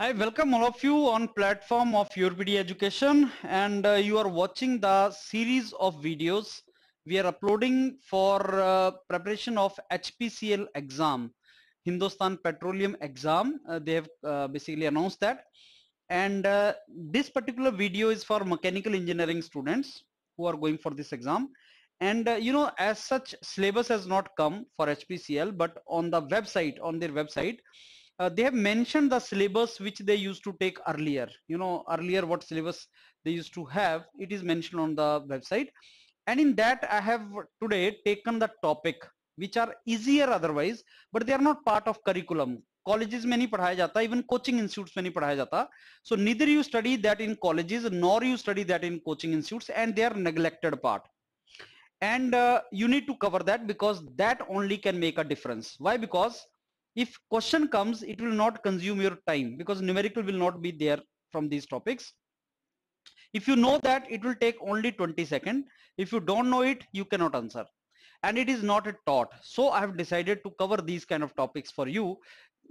I welcome all of you on platform of YourPD Education, and you are watching the series of videos we are uploading for preparation of HPCL exam, Hindustan Petroleum exam. They have basically announced that, and this particular video is for mechanical engineering students who are going for this exam. And as such, syllabus has not come for HPCL, but on the website, on their website, they have mentioned the syllabus which they used to take earlier. Earlier what syllabus they used to have, it is mentioned on the website. And in that I have today taken the topic which are easier otherwise, but they are not part of curriculum. Colleges में नहीं पढ़ाया जाता, even coaching institutes में नहीं पढ़ाया जाता. So neither you study that in colleges nor you study that in coaching institutes, and they are neglected part. And you need to cover that because that only can make a difference. Why? Because if question comes, it will not consume your time because numerical will not be there from these topics. If you know that, it will take only 20 seconds. If you don't know it, you cannot answer, and it is not taught. So I have decided to cover these kind of topics for you.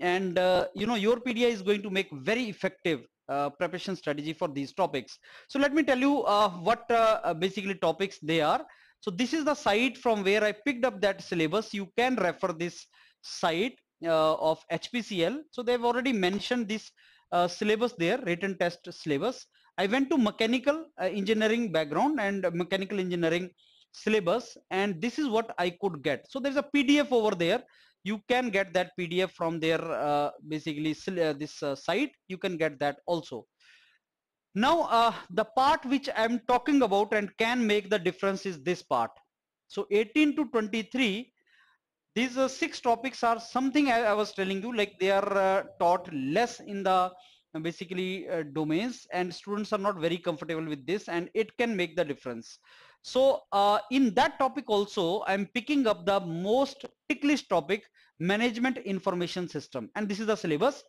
And your PDI is going to make very effective preparation strategy for these topics. So let me tell you what basically topics they are. So this is the site from where I picked up that syllabus. You can refer this site of HPCL. So they've already mentioned this syllabus there, written test syllabus. I went to mechanical engineering background and mechanical engineering syllabus, and this is what I could get. So there's a PDF over there. You can get that PDF from their basically this site. You can get that also. Now the part which I'm talking about and can make the difference is this part. So 18 to 23, these 6 topics are something I was telling you, like they are taught less in the basically domains, and students are not very comfortable with this, and it can make the difference. So in that topic also, I'm picking up the most ticklish topic, management information system, and this is the syllabus.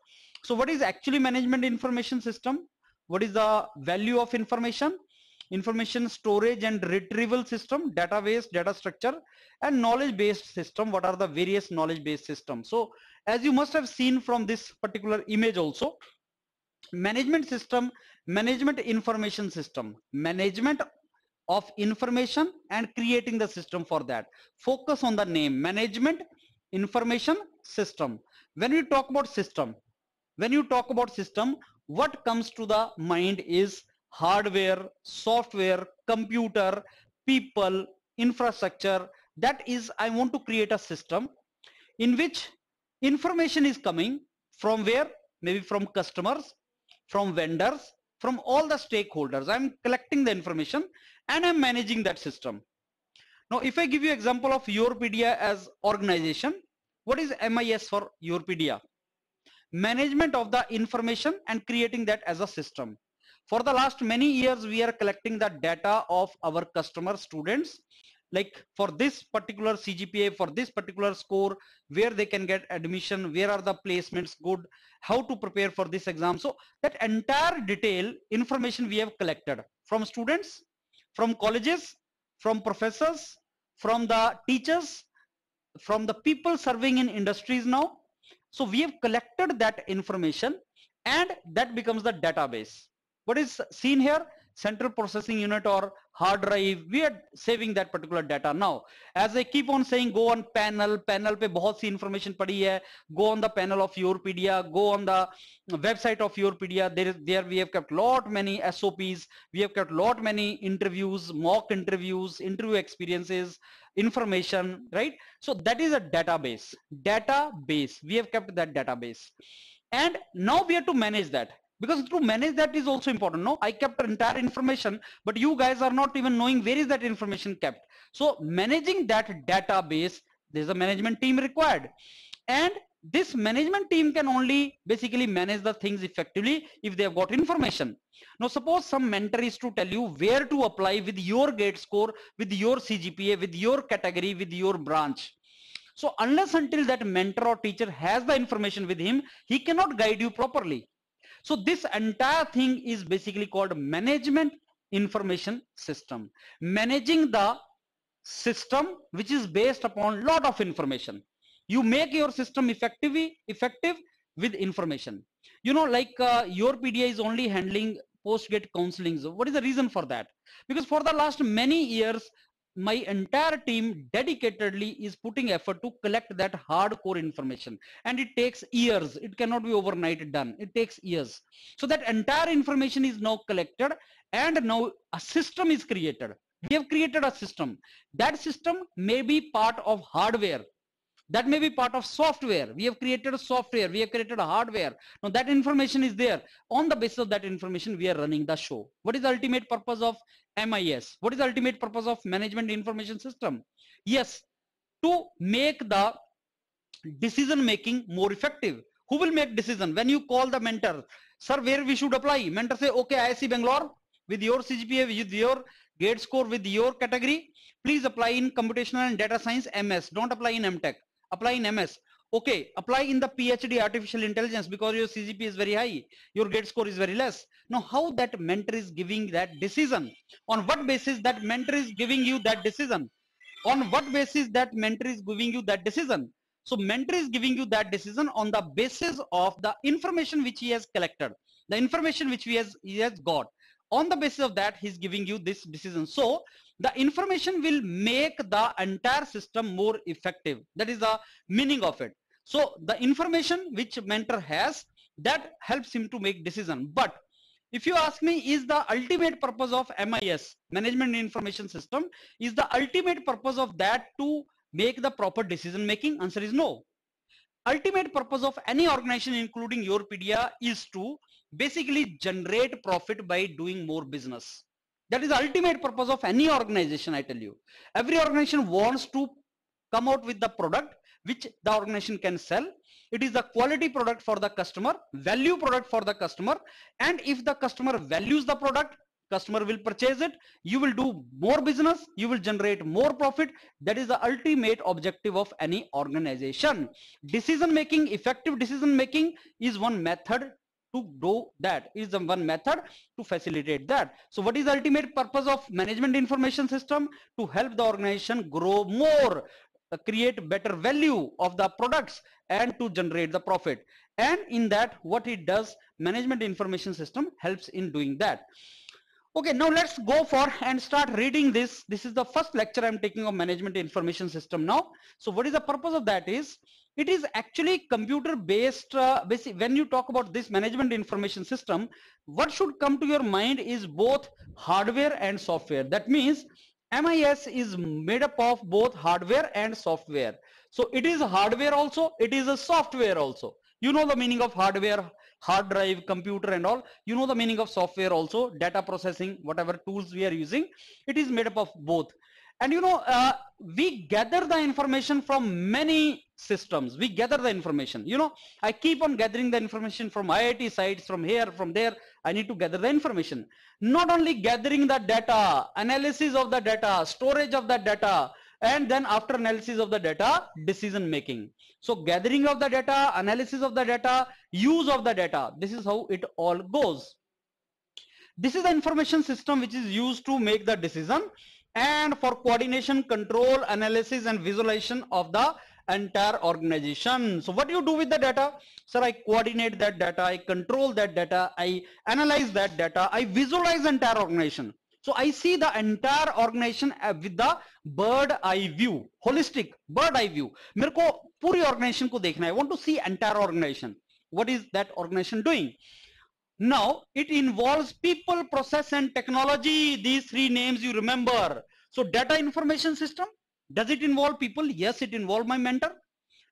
So what is actually management information system? What is the value of information? Information storage and retrieval system, database, data structure, and knowledge based system. What are the various knowledge based systems? So as you must have seen from this particular image also, management system, management information system, management of information and creating the system for that. Focus on the name, management information system. When we talk about system, what comes to the mind is hardware, software, computer, people, infrastructure. That is, I want to create a system in which information is coming from where? Maybe from customers, from vendors, from all the stakeholders. I'm collecting the information and I'm managing that system. Now if I give you example of YourPedia as organization, what is MIS for YourPedia? Management of the information and creating that as a system. For the last many years we are collecting the data of our customer students, like for this particular CGPA, for this particular score, where they can get admission, where are the placements good, how to prepare for this exam. So that entire detail information we have collected from students, from colleges, from professors, from the teachers, from the people serving in industries now. So we have collected that information and that becomes the database. What is seen here? Central processing unit or hard drive. We are saving that particular data. Now as I keep on saying, go on panel पे बहुत सी information पड़ी है. Go on the panel of YourPedia, go on the website of YourPedia. There we have kept lot many SOPs, we have kept lot many interviews, mock interviews, interview experiences, information, right? So that is a database. We have kept that database, and now we have to manage that, because to manage that is also important. No, I kept entire information, but you guys are not even knowing where is that information kept. So managing that database, there's a management team required, and this management team can only basically manage the things effectively if they have got information. Now suppose some mentor is to tell you where to apply with your gate score, with your CGPA, with your category, with your branch. So unless until that mentor or teacher has the information with him, he cannot guide you properly. So this entire thing is basically called management information system. Managing the system which is based upon lot of information. You make your system effective with information. You know, like your PDI is only handling post-get counselings. What is the reason for that? Because for the last many years, my entire team dedicatedly is putting effort to collect that hardcore information, and it takes years. It cannot be overnight done. It takes years. So that entire information is now collected, and now a system is created. We have created a system. That system may be part of hardware, that may be part of software. We have created a software, we have created a hardware. Now that information is there. On the basis of that information, we are running the show. What is the ultimate purpose of MIS? What is the ultimate purpose of management information system? Yes, to make the decision making more effective. Who will make decision? When you call the mentor, sir, where we should apply? Mentor say, okay, IISc Bangalore, with your CGPA, with your GATE score, with your category, please apply in computational and data science MS. Don't apply in MTech. Apply in MS. Okay, apply in the PhD artificial intelligence because your CGP is very high, your GATE score is very less. Now how that mentor is giving that decision? On what basis that mentor is giving you that decision? On what basis that mentor is giving you that decision? So mentor is giving you that decision on the basis of the information which he has collected, the information which he has got. On the basis of that, he's giving you this decision. So the information will make the entire system more effective. That is the meaning of it. So the information which mentor has, that helps him to make decision. But if you ask me, is the ultimate purpose of MIS, management information system, is the ultimate purpose of that to make the proper decision making? Answer is no. Ultimate purpose of any organization, including your PDA, is to basically generate profit by doing more business. That is the ultimate purpose of any organization, I tell you. Every organization wants to come out with the product which the organization can sell. It is the quality product for the customer, value product for the customer, and if the customer values the product, customer will purchase it, you will do more business, you will generate more profit. That is the ultimate objective of any organization. Decision making, effective decision making is one method to do that, is the one method to facilitate that. So what is the ultimate purpose of management information system? To help the organization grow more, create better value of the products, and to generate the profit. And in that, what it does, management information system helps in doing that. Okay, now let's go for and start reading this. This is the first lecture I'm taking of management information system now. So what is the purpose of that is, it is actually computer based. When you talk about this management information system, what should come to your mind is both hardware and software. That means MIS is made up of both hardware and software. So it is hardware also, it is a software also. You know the meaning of hardware, hard drive, computer and all. You know the meaning of software also, data processing, whatever tools we are using. It is made up of both. And you know, we gather the information from many systems. We gather the information. You know, I keep on gathering the information from IIT sites, from here, from there. I need to gather the information. Not only gathering the data, analysis of the data, storage of the data, and then after analysis of the data, decision making. So gathering of the data, analysis of the data, use of the data. This is how it all goes. This is the information system which is used to make the decision and for coordination, control, analysis and visualization of the entire organization. So what do you do with the data? Sir, I coordinate that data, I control that data, I analyze that data, I visualize the entire organization. So I see the entire organization with the bird eye view, holistic bird eye view. मेरे को पूरी organization को देखना है. I want to see entire organization. What is that organization doing? Now it involves people, process and technology. These three names you remember. So data information system, does it involve people? Yes, it involves my mentor.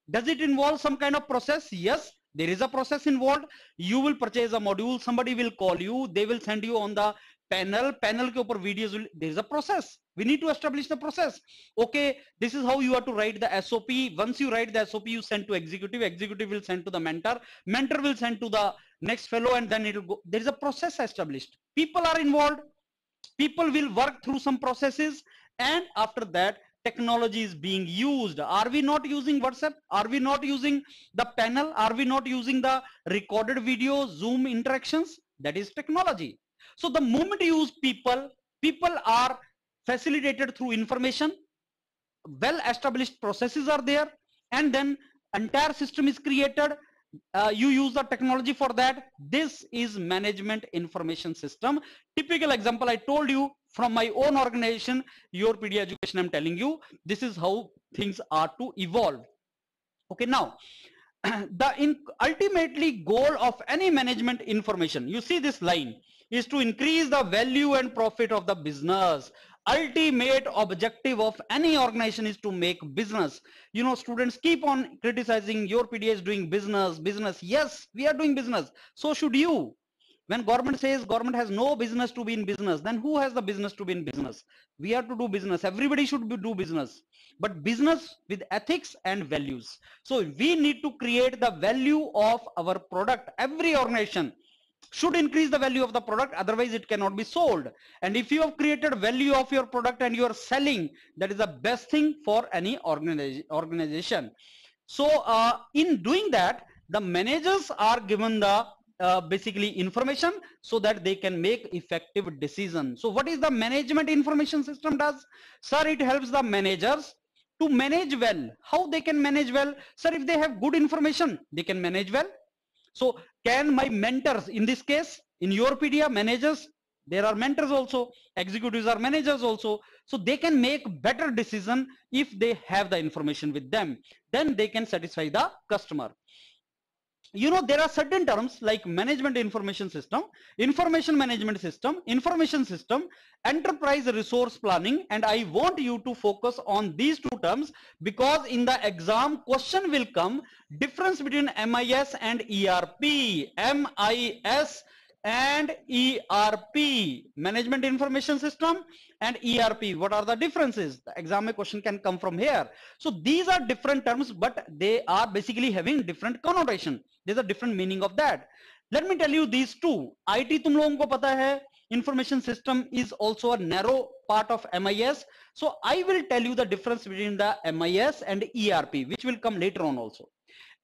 Does it involve some kind of process? Yes, there is a process involved. You will purchase a module, somebody will call you, they will send you on the panel के ऊपर videos will, there is a process. We need to establish the process. Okay, this is how you have to write the SOP. Once you write the SOP, you send to executive, executive will send to the mentor, mentor will send to the next fellow, and then it will go. There is a process established. People are involved. People will work through some processes, and after that, technology is being used. Are we not using WhatsApp? Are we not using the panel? Are we not using the recorded video, Zoom interactions? That is technology. So the moment you use people, people are facilitated through information, well established processes are there, and then entire system is created, You use the technology for that. This is management information system. Typical example I told you from my own organization, Your PD Education. I'm telling you, this is how things are to evolve. Okay, now the ultimately goal of any management information, you see this line, is to increase the value and profit of the business. Ultimate objective of any organization is to make business. You know, students keep on criticizing Your PDA is doing business. Yes, we are doing business, so should you. When government says government has no business to be in business, then who has the business to be in business? We are to do business. Everybody should do business, but business with ethics and values. So we need to create the value of our product. Every organization should increase the value of the product, otherwise it cannot be sold. And if you have created value of your product and you are selling, that is the best thing for any organization. So in doing that, the managers are given the basically information so that they can make effective decisions. So what is the management information system does? Sir, it helps the managers to manage well. How they can manage well? Sir, if they have good information, they can manage well. So can my mentors, in this case, in Yourpedia, managers, there are mentors also, executives are managers also, so they can make better decision if they have the information with them. Then they can satisfy the customer. You know, there are certain terms like management information system, information management system, information system, enterprise resource planning, and I want you to focus on these two terms because in the exam question will come difference between MIS and ERP. MIS and ERP, management information system and ERP, what are the differences? The exam question can come from here. So these are different terms, but they are basically having different connotation. There's a different meaning of that. Let me tell you these two. IT tum logon ko pata hai, information system is also a narrow part of MIS. So I will tell you the difference between the MIS and ERP, which will come later on also.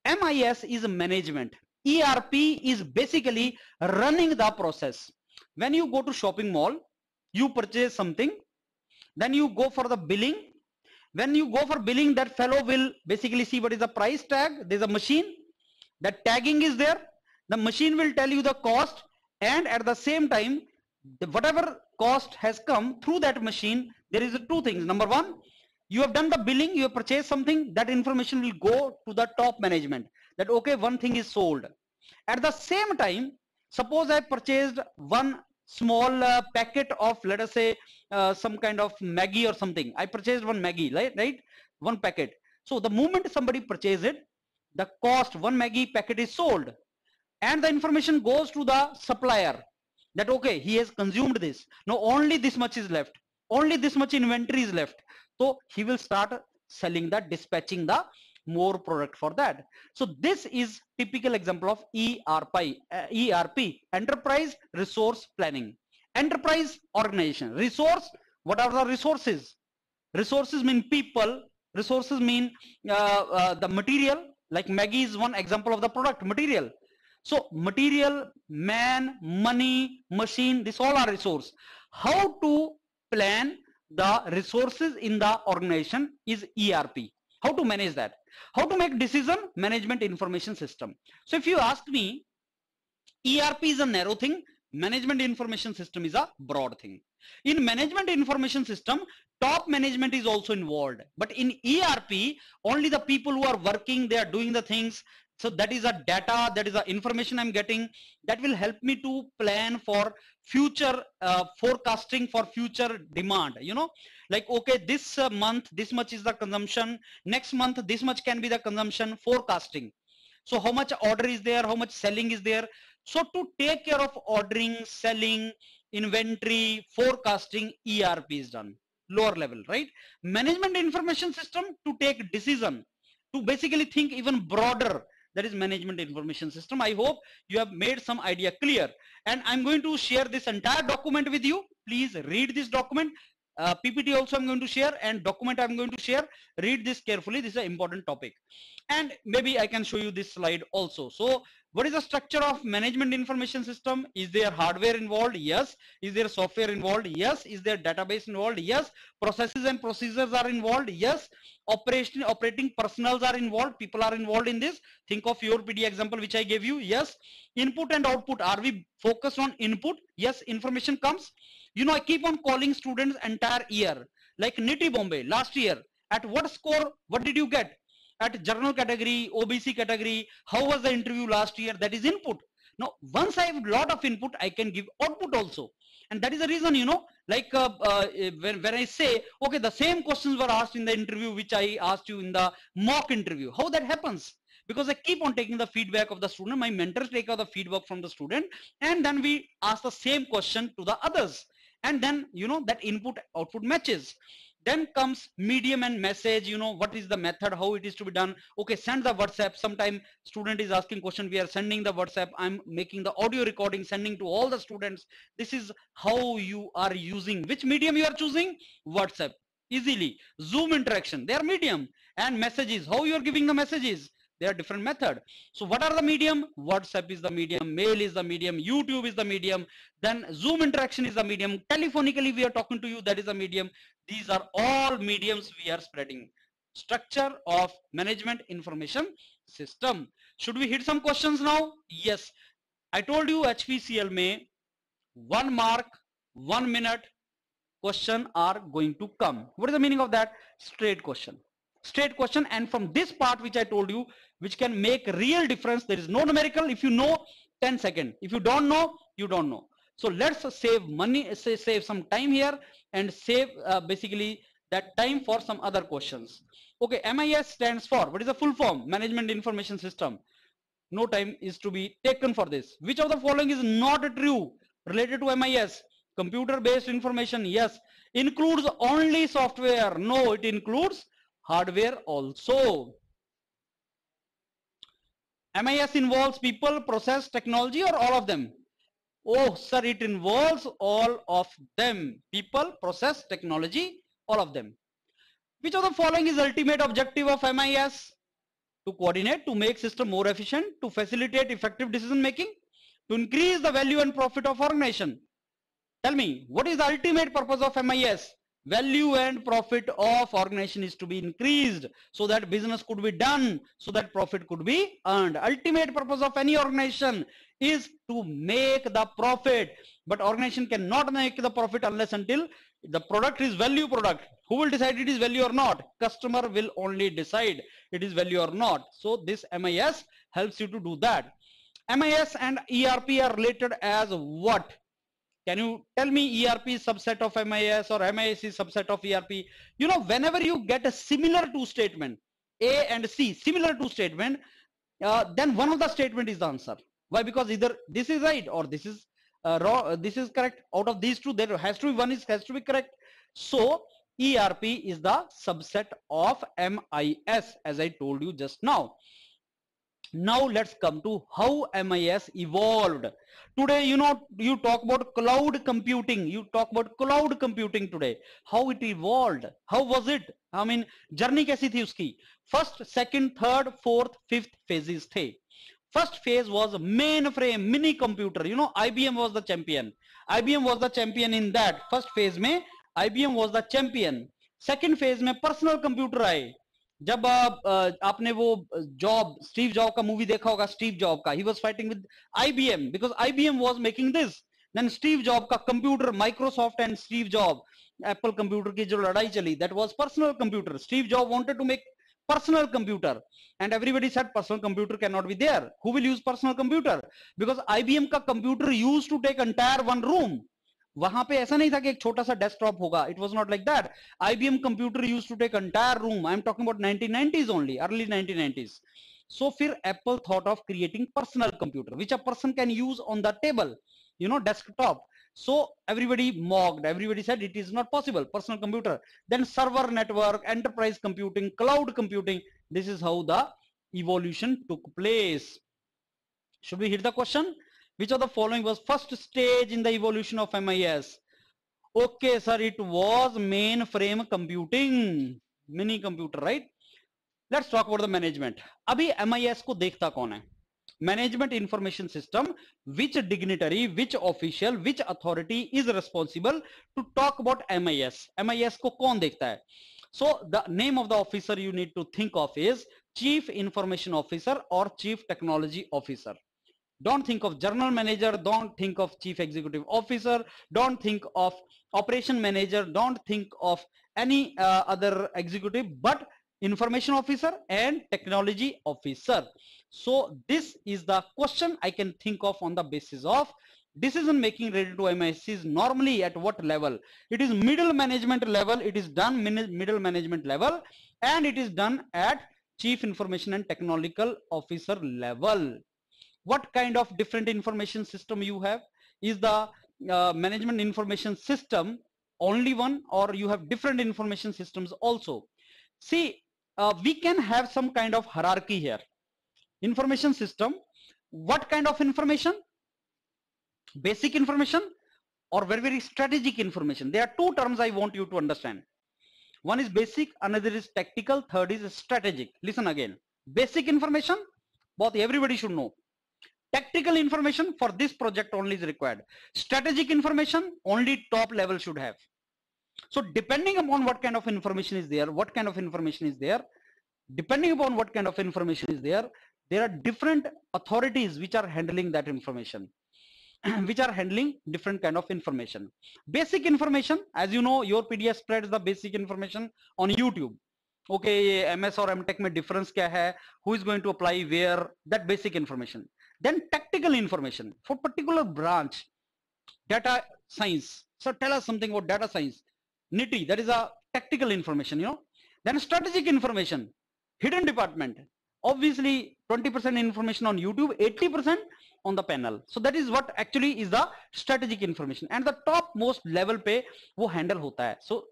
MIS is management. ERP is basically running the process. When you go to shopping mall, you purchase something, then you go for the billing. When you go for billing, that fellow will basically see what is the price tag. There's a machine, that tagging is there. The machine will tell you the cost, and at the same time, whatever cost has come through that machine, there is two things. Number one, you have done the billing, you have purchased something, that information will go to the top management that okay, one thing is sold. At the same time, suppose I purchased one small packet of, let us say, some kind of Maggi or something. I purchased one Maggi, right? One packet. So the moment somebody purchases it, the cost, one Maggi packet is sold, and the information goes to the supplier that okay, he has consumed this. Now only this much is left. Only this much inventory is left. So he will start selling that, dispatching the more product for that. So this is typical example of ERP, enterprise resource planning. Enterprise organization. Resource, what are the resources? Resources mean people, resources mean the material, like Maggi is one example of the product, material. So material, man, money, machine, this all are resource. How to plan the resources in the organization is ERP. How to manage that? How to make decision? Management information system. So if you ask me, ERP is a narrow thing, management information system is a broad thing. In management information system, top management is also involved, but in ERP, only the people who are working, they are doing the things. So that is a data, that is the information I'm getting that will help me to plan for future forecasting for future demand. You know, like okay, this month this much is the consumption, next month this much can be the consumption, forecasting. So how much order is there, how much selling is there. So to take care of ordering, selling, inventory, forecasting, ERP is done, lower level, right? Management information system to take decision, to basically think even broader, that is management information system. I hope you have made some idea clear, and I'm going to share this entire document with you. Please read this document. PPT also I'm going to share, and document I'm going to share. Read this carefully. This is an important topic. And maybe I can show you this slide also. So what is the structure of management information system? Is there hardware involved? Yes. Is there software involved? Yes. Is there database involved? Yes. Processes and procedures are involved? Yes. Operating personals are involved. People are involved in this. Think of your PD example which I gave you. Yes. Input and output. Are we focused on input? Yes. Information comes. You know, I keep on calling students entire year. Like Nitty Bombay last year. At what score? What did you get? At journal category, OBC category, how was the interview last year? That is input. Now, once I have a lot of input, I can give output also. And that is the reason, you know, like when I say, okay, the same questions were asked in the interview, which I asked you in the mock interview. How that happens? Because I keep on taking the feedback of the student. My mentors take out the feedback from the student, and then we ask the same question to the others. And then, you know, that input output matches. Then comes medium and message. You know, what is the method, how it is to be done. Okay, send the WhatsApp. Sometime student is asking question, we are sending the WhatsApp. I'm making the audio recording, sending to all the students. This is how you are using. Which medium you are choosing? WhatsApp. Easily. Zoom interaction, they are medium. And messages, how you are giving the messages? They are different method. So what are the medium? WhatsApp is the medium, mail is the medium, YouTube is the medium, then Zoom interaction is the medium, telephonically we are talking to you, that is the medium. These are all mediums we are spreading. Structure of management information system. Should we hit some questions now? Yes. I told you HPCL may 1 mark, 1 minute question are going to come. What is the meaning of that? Straight question. Straight question. And from this part which I told you, which can make real difference, there is no numerical. If you know, 10 seconds. If you don't know, you don't know. So let's save money, save some time here, and save basically that time for some other questions. Okay, MIS stands for, what is the full form? Management Information System. No time is to be taken for this. Which of the following is not true related to MIS? Computer based information, yes. Includes only software? No, it includes hardware also. MIS involves people, process, technology, or all of them? Oh sir, it involves all of them. People, process, technology, all of them. Which of the following is ultimate objective of MIS? To coordinate, to make system more efficient, to facilitate effective decision making, to increase the value and profit of organization. Tell me, what is the ultimate purpose of MIS? Value and profit of organization is to be increased so that business could be done, so that profit could be earned. Ultimate purpose of any organization is to make the profit, but organization cannot make the profit unless until the product is value product. Who will decide it is value or not? Customer will only decide it is value or not. So this MIS helps you to do that. MIS and ERP are related as what? Can you tell me ERP is subset of MIS or MIS is subset of ERP? You know, whenever you get a similar to statement, A and C, similar to statement, then one of the statement is the answer. Why? Because either this is right or this is wrong, this is correct. Out of these two, there has to be one has to be correct. So ERP is the subset of MIS, as I told you just now. Now let's come to how MIS evolved. Today, you know, you talk about cloud computing. You talk about cloud computing today. How it evolved? How was it? I mean, journey कैसी थी उसकी? First, second, third, fourth, fifth phases थे. First phase was mainframe, mini computer. You know, IBM was the champion. IBM was the champion in that. First phase में IBM was the champion. Second phase में personal computer आए. जब आपने वो job Steve Job का movie देखा होगा, Steve Job का, he was fighting with IBM because IBM was making this. Then Steve Job का computer, Microsoft and Steve Job, Apple computer की जो लड़ाई चली, that was personal computer. Steve Job wanted to make personal computer and everybody said personal computer cannot be there. Who will use personal computer? Because IBM का computer used to take entire one room. वहां पे ऐसा नहीं था कि एक छोटा सा डेस्कटॉप होगा. It was not like that. IBM computer used to take entire room. I am talking about 1990s only, early 1990s. So फिर Apple thought of creating personal computer which a person can use on the table, you know, desktop. So everybody mocked, everybody said it is not possible, personal computer. Then server network, enterprise computing, cloud computing. This is how the evolution took place. Should we hit the question? Which of the following was first stage in the evolution of MIS? Okay, sir, it was mainframe computing, mini computer, right? Let's talk about the management. अभी MIS को देखता कौन है? Management Information System. Which dignitary, which official, which authority is responsible to talk about MIS? MIS को कौन देखता है? So the name of the officer you need to think of is Chief Information Officer or Chief Technology Officer. Don't think of general manager, don't think of chief executive officer, don't think of operation manager, don't think of any other executive, but information officer and technology officer. So this is the question I can think of on the basis of decision making related to MIS is normally at what level? It is middle management level. It is done middle management level, and it is done at chief information and technological officer level. What kind of different information system you have? Is the management information system only one, or you have different information systems also? See, we can have some kind of hierarchy here. Information system, what kind of information? Basic information or very strategic information? There are two terms I want you to understand. One is basic, another is tactical, third is strategic. Listen again. Basic information, both everybody should know. Tactical information for this project only is required. Strategic information only top level should have. So depending upon what kind of information is there, depending upon what kind of information is there are different authorities which are handling that information, which are handling different kind of information. Basic information, as you know, your PDF spreads the basic information on YouTube. Okay, MS or MTech में difference क्या है? Who is going to apply where? That basic information. Then tactical information for particular branch, data science. So tell us something about data science. NITI, that is a tactical information, you know. Then strategic information, hidden department. Obviously 20% information on YouTube, 80% on the panel. So that is what actually is the strategic information, and the top most level पे वो handle होता है. So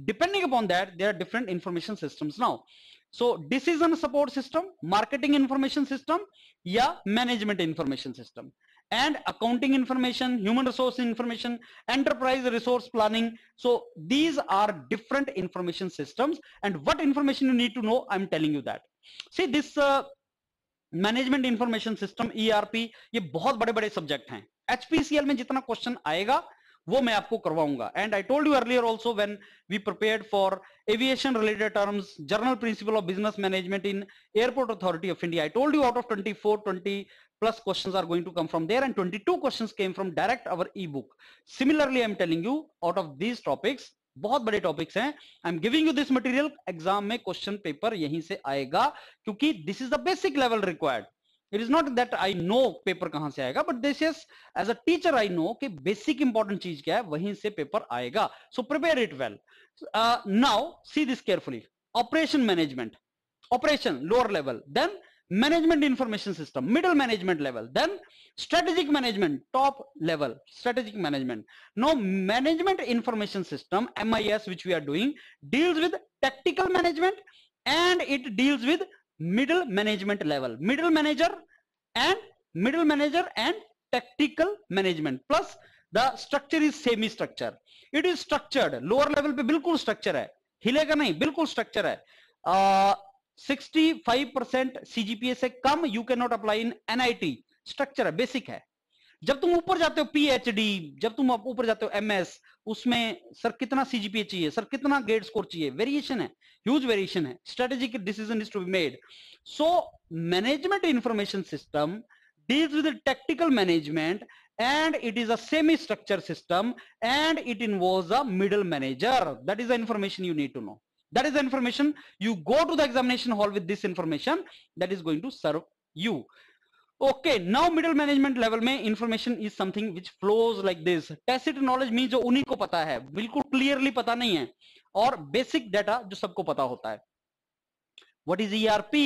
depending upon that, there are different information systems now. So decision support system, marketing information system, या management information system, and accounting information, human resource information, enterprise resource planning. So these are different information systems, and what information you need to know, I'm telling you that. See, this management information system ERP, ये बहुत बड़े बड़े subject हैं. HPCL में जितना question आएगा वो मैं आपको करवाऊंगा. And I told you earlier also when we prepared for aviation related terms, general principle of business management in airport authority of India, I told you out of 20 plus questions are going to come from there, and 22 questions came from direct our ebook. Similarly, I'm telling you, out of these topics, बहुत बड़े topics हैं, I am giving you this material. Exam में question paper यहीं से आएगा, क्योंकि this is the basic level required. It is not that I know paper कहां से आएगा, but this is as a teacher I know कि बेसिक इंपॉर्टेंट चीज क्या है, वहीं से पेपर आएगा. So prepare it well. Now see this carefully. Operation management, operation lower level, then management information system middle management level, then strategic management top level, strategic management. Now management information system MIS which we are doing deals with tactical management, and it deals with middle management level, middle manager and tactical management, plus the structure is semi structure. It is structured, lower level पे बिल्कुल structure है, हिलेगा नहीं, बिल्कुल structure है. 65% CGPA से कम you can not apply in NIT. Structure है, basic है. जब तुम ऊपर जाते हो PhD, जब तुम ऊपर जाते हो MS, उसमें सर कितना CGPA चाहिए, सर कितना ग्रेड स्कोर चाहिए, वेरिएशन है, ह्यूज वेरिएशन है. Strategic decision is to be made. So management information system deals with the tactical management, and it is a semi structure system, and it involves a middle manager. That is the information you need to know. That is the information. You go to the examination hall with this information that is going to serve you. Okay, now middle management level में information is something which flows like this. Tacit knowledge means जो उन्हीं को पता है, बिल्कुल clearly पता नहीं है, और basic data जो सबको पता होता है. What is ERP?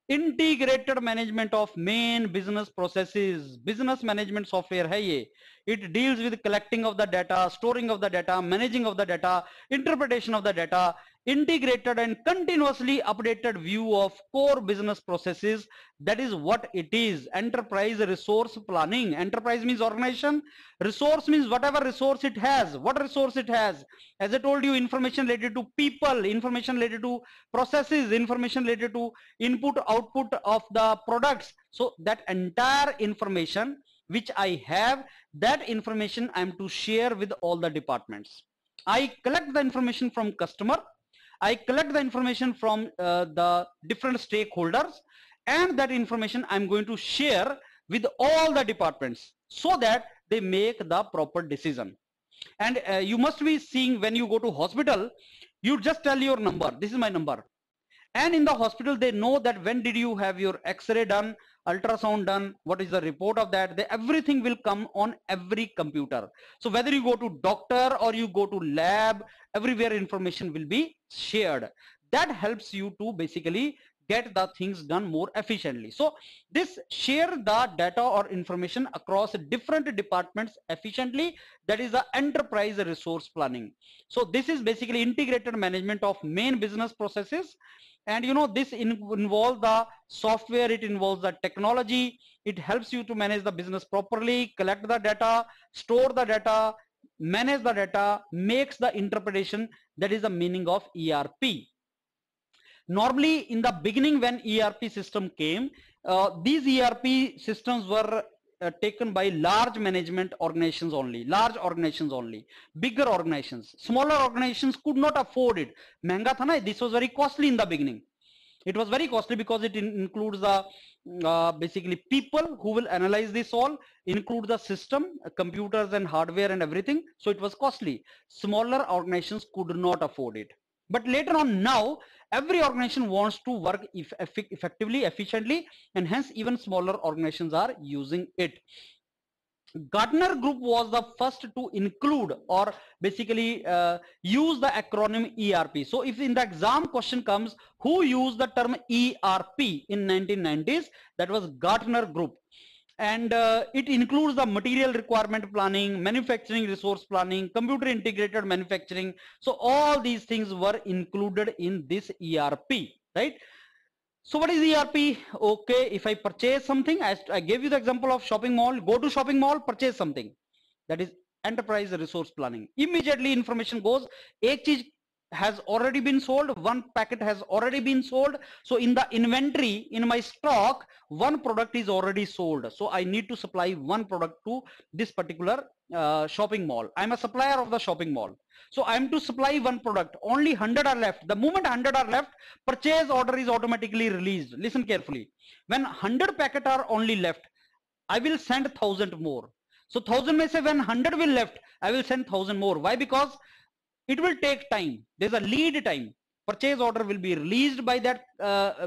Integrated management of main business processes. Business management software है ये. It deals with collecting of the data, storing of the data, managing of the data, interpretation of the data, integrated and continuously updated view of core business processes. That is what it is. Enterprise resource planning. Enterprise means organization. Resource means whatever resource it has. What resource it has? As I told you, information related to people, information related to processes, information related to input, output of the products. So that entire information which I have, that information I am to share with all the departments. I collect the information from customer, I collect the information from the different stakeholders, and that information I'm going to share with all the departments so that they make the proper decision. And you must be seeing when you go to hospital, you just tell your number, this is my number. And in the hospital, they know that when did you have your x-ray done, ultrasound done, what is the report of that. Everything will come on every computer. So whether you go to doctor or you go to lab, everywhere information will be shared. That helps you to basically get the things done more efficiently. So this share the data or information across different departments efficiently, that is the enterprise resource planning. So this is basically integrated management of main business processes. And you know, this involves the software, it involves the technology, it helps you to manage the business properly, collect the data, store the data, manage the data, makes the interpretation. That is the meaning of ERP. Normally in the beginning when ERP system came, these ERP systems were taken by large management organizations only, large organizations only, bigger organizations. Smaller organizations could not afford it. Mehanga tha na, this was very costly in the beginning. It was very costly because it includes the basically people who will analyze this all, include the system, computers and hardware and everything. So it was costly. Smaller organizations could not afford it. But later on, now every organization wants to work effectively, efficiently, and hence even smaller organizations are using it. Gartner Group was the first to include or basically use the acronym ERP. So if in the exam question comes, who used the term ERP in 1990s, that was Gartner Group. And it includes the material requirement planning, manufacturing resource planning, computer integrated manufacturing. So all these things were included in this ERP, right? So what is ERP? Okay, if I purchase something, I gave you the example of shopping mall, go to shopping mall, purchase something. That is enterprise resource planning. Immediately information goes, ek cheez has already been sold, one packet has already been sold. So in the inventory, in my stock, one product is already sold. So I need to supply one product to this particular shopping mall. I'm a supplier of the shopping mall. So I'm to supply one product, only 100 are left. The moment 100 are left, purchase order is automatically released. Listen carefully. When 100 packet are only left, I will send 1000 more. So 1000 may say when 100 will left, I will send 1000 more. Why? Because it will take time. There's a lead time. Purchase order will be released by that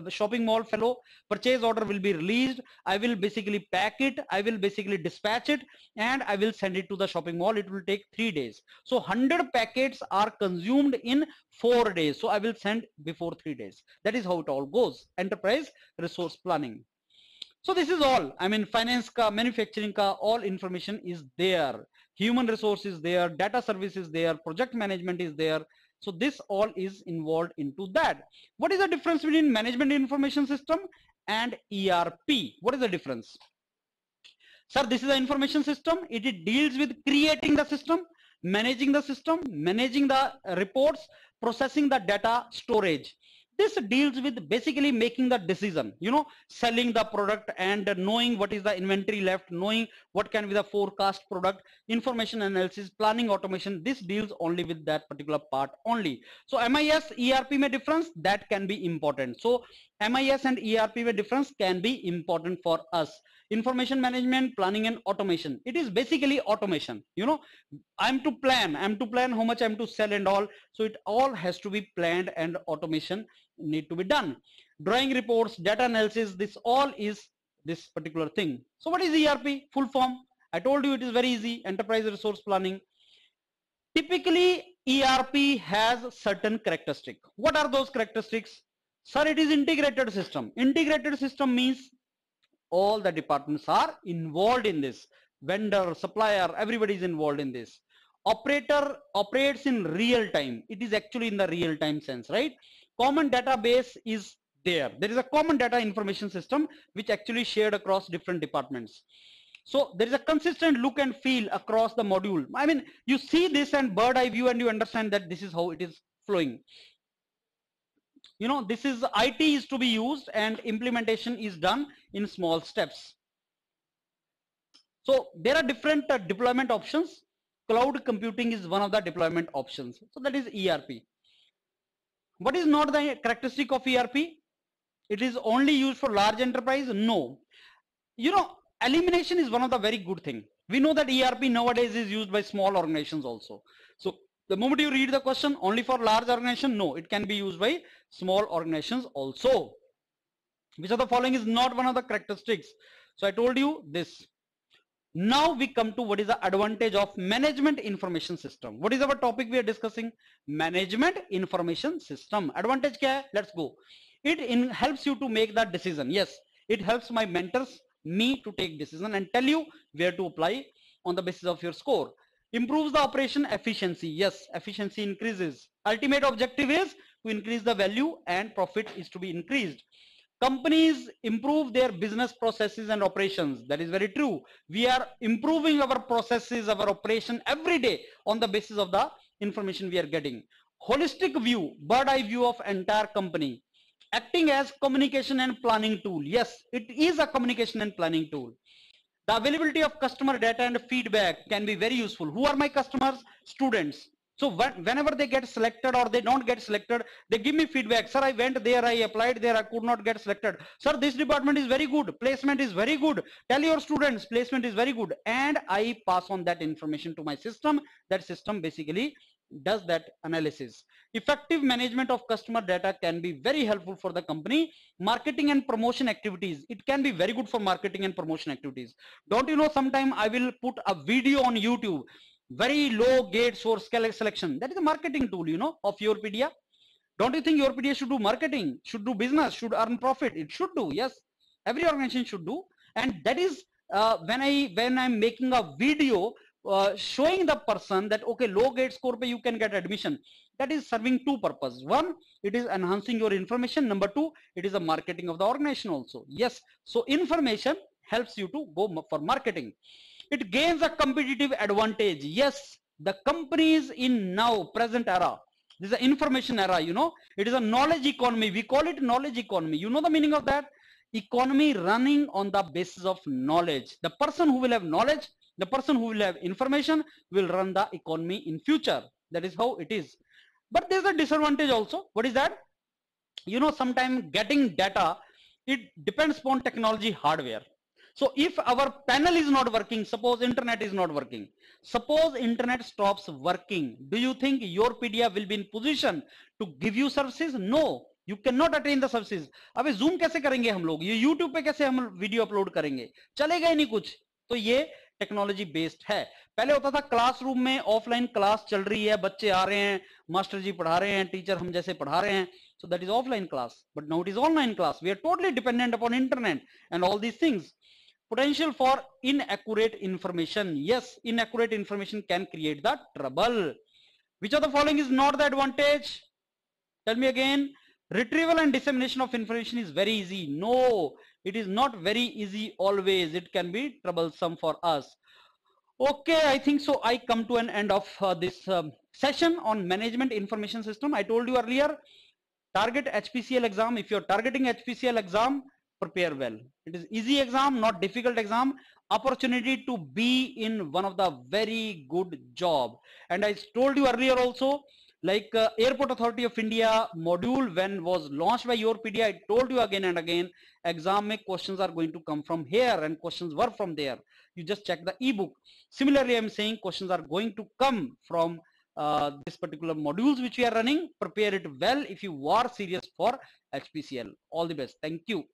shopping mall fellow. Purchase order will be released. I will basically pack it. I will basically dispatch it and I will send it to the shopping mall. It will take 3 days. So 100 packets are consumed in 4 days. So I will send before 3 days. That is how it all goes. Enterprise resource planning. So this is all. I mean, finance ka, manufacturing ka, all information is there. Human resource is there, data service is there, project management is there. So this all is involved into that. What is the difference between management information system and ERP? What is the difference? Sir, this is the information system. It deals with creating the system, managing the reports, processing the data, storage. This deals with basically making the decision, you know, selling the product and knowing what is the inventory left, knowing what can be the forecast product, information analysis, planning, automation. This deals only with that particular part only. So MIS, ERP may difference, that can be important. So MIS and ERP may difference can be important for us. Information management, planning and automation. It is basically automation. You know, I'm to plan how much I'm to sell and all. So it all has to be planned and automation need to be done. Drawing reports, data analysis, this all is this particular thing. So what is ERP? Full form. I told you it is very easy. Enterprise resource planning. Typically, ERP has certain characteristics. What are those characteristics? Sir, it is integrated system. Integrated system means all the departments are involved in this. Vendor, supplier, everybody is involved in this. operator operates in real time. It is actually in the real time sense, right? Common database is there. There is a common data information system which actually shared across different departments. So there is a consistent look and feel across the module. I mean, you see this and bird eye view and you understand that this is how it is flowing. You know, this is IT is to be used and implementation is done in small steps. So there are different deployment options. Cloud computing is one of the deployment options. So that is ERP. What is not the characteristic of ERP? It is only used for large enterprise? No. You know, elimination is one of the very good thing. We know that ERP nowadays is used by small organizations also. So the moment you read the question only for large organization, no, it can be used by small organizations also. Which of the following is not one of the characteristics? So I told you this. Now we come to what is the advantage of management information system. What is our topic we are discussing? Management information system. Advantage kya hai? Let's go. It helps you to make that decision. Yes, it helps my mentors, me to take decision and tell you where to apply on the basis of your score. Improves the operation efficiency. Yes, efficiency increases. Ultimate objective is to increase the value and profit is to be increased. Companies improve their business processes and operations. That is very true. We are improving our processes, our operation every day on the basis of the information we are getting. Holistic view, bird eye view of entire company. Acting as communication and planning tool. Yes, it is a communication and planning tool. The availability of customer data and feedback can be very useful. Who are my customers? Students. So whenever they get selected or they don't get selected, they give me feedback. Sir, I went there, I applied there, I could not get selected. Sir, this department is very good. Placement is very good. Tell your students placement is very good. And I pass on that information to my system. That system basically does that analysis. Effective management of customer data can be very helpful for the company. Marketing and promotion activities. It can be very good for marketing and promotion activities. Don't you know, sometime I will put a video on YouTube. Very low gate source selection. That is a marketing tool, you know, of Yourpedia. Don't you think Yourpedia should do marketing, should do business, should earn profit? It should do. Yes, every organization should do. And that is when I'm making a video showing the person that okay, low gate score pe you can get admission. That is serving two purposes. One, it is enhancing your information. Number two, it is a marketing of the organization also. Yes, so information helps you to go for marketing. It gains a competitive advantage. Yes, the companies in now present era, this is an information era, you know, it is a knowledge economy. We call it knowledge economy. You know the meaning of that? Economy running on the basis of knowledge. The person who will have knowledge, the person who will have information will run the economy in future. That is how it is. But there's a disadvantage also. What is that? You know, sometimes getting data, it depends upon technology hardware. So if our panel is not working, suppose internet is not working, suppose internet stops working, do you think Yourpedia will be in position to give you services? No, you cannot attain the services. अबे zoom कैसे करेंगे हम लोग? ये YouTube पे कैसे हम video upload करेंगे? चलेगा ही नहीं कुछ. तो ये टेक्नोलॉजी बेस्ड है. पहले होता था क्लासरूम में ऑफलाइन क्लास चल रही है, बच्चे आ रहे हैं, मास्टर जी पढ़ा रहे हैं, टीचर हम जैसे पढ़ा रहे हैं. So that is offline class. But now it is online class. We are totally dependent upon internet and all these things. Potential for inaccurate information. Yes, inaccurate information can create the trouble. Which of the following is not the advantage? Tell me again. Retrieval and dissemination of information is very easy. No, it is not very easy always. It can be troublesome for us. Okay, I think so. I come to an end of this session on management information system. I told you earlier, target HPCL exam. If you're targeting HPCL exam, prepare well. It is easy exam, not difficult exam. Opportunity to be in one of the very good job. And I told you earlier also, like Airport Authority of India module when was launched by Yourpedia, I told you again and again, exam mein questions are going to come from here and questions were from there. You just check the ebook. Similarly, I'm saying questions are going to come from this particular modules which we are running. Prepare it well if you are serious for HPCL. All the best. Thank you.